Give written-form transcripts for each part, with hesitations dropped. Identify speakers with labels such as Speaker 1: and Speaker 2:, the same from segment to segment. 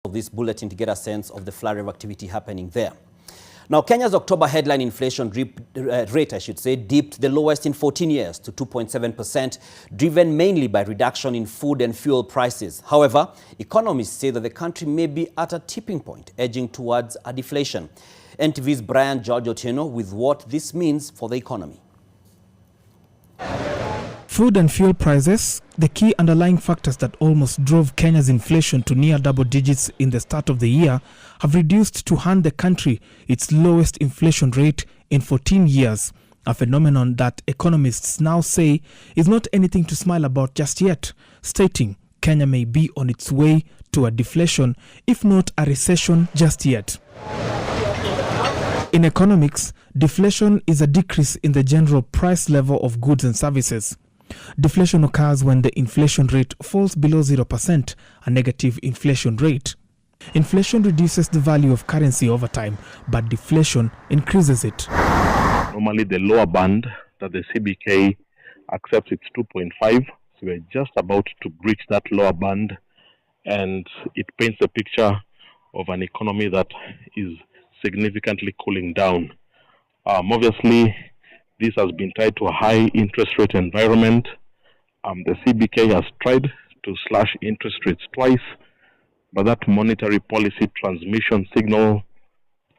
Speaker 1: of this bulletin to get a sense of the flurry of activity happening there. Now, Kenya's October headline inflation rate, dipped the lowest in 14 years to 2.7%, driven mainly by reduction in food and fuel prices. However, economists say that the country may be at a tipping point, edging towards a deflation. NTV's Brian George Otieno with what this means for the economy.
Speaker 2: Food and fuel prices, the key underlying factors that almost drove Kenya's inflation to near double digits in the start of the year, have reduced to hand the country its lowest inflation rate in 14 years, a phenomenon that economists now say is not anything to smile about just yet, stating Kenya may be on its way to a deflation, if not a recession just yet. In economics, deflation is a decrease in the general price level of goods and services. Deflation occurs when the inflation rate falls below 0%, a negative inflation rate. Inflation reduces the value of currency over time, but deflation increases it.
Speaker 3: Normally the lower band that the CBK accepts, it's 2.5, so we're just about to breach that lower band, and it paints a picture of an economy that is significantly cooling down. Obviously, this has been tied to a high interest rate environment. The CBK has tried to slash interest rates twice, but that monetary policy transmission signal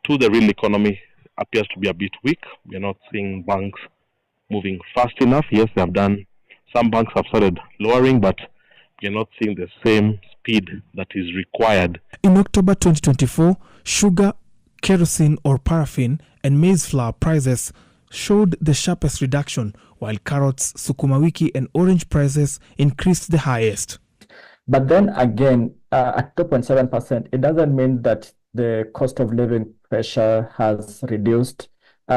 Speaker 3: to the real economy appears to be a bit weak. We are not seeing banks moving fast enough. Yes, they have done. Some banks have started lowering, but we are not seeing the same speed that is required.
Speaker 2: In October 2024, sugar, kerosene or paraffin, and maize flour prices showed the sharpest reduction, while carrots, sukuma wiki, and orange prices increased the highest.
Speaker 4: But then again, at 2.7%, it doesn't mean that the cost of living pressure has reduced.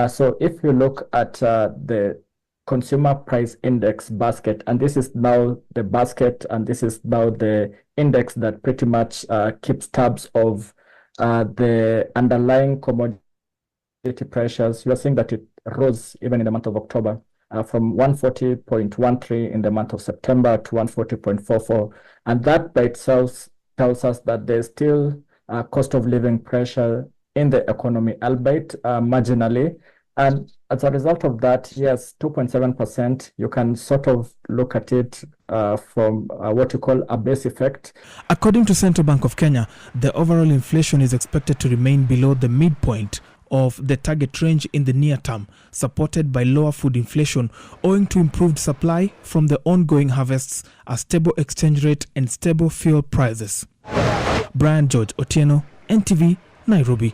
Speaker 4: So if you look at the consumer price index basket, and this is now the basket, and this is now the index that pretty much keeps tabs of the underlying commodity pressures, you are seeing that it rose even in the month of October from 140.13 in the month of September to 140.44. And that by itself tells us that there's still cost of living pressure in the economy, albeit marginally. And as a result of that, yes, 2.7%, you can sort of look at it from what you call a base effect.
Speaker 2: According to Central Bank of Kenya, the overall inflation is expected to remain below the midpoint of the target range in the near term, supported by lower food inflation owing to improved supply from the ongoing harvests, a stable exchange rate, and stable fuel prices. Brian George Otieno, NTV, Nairobi.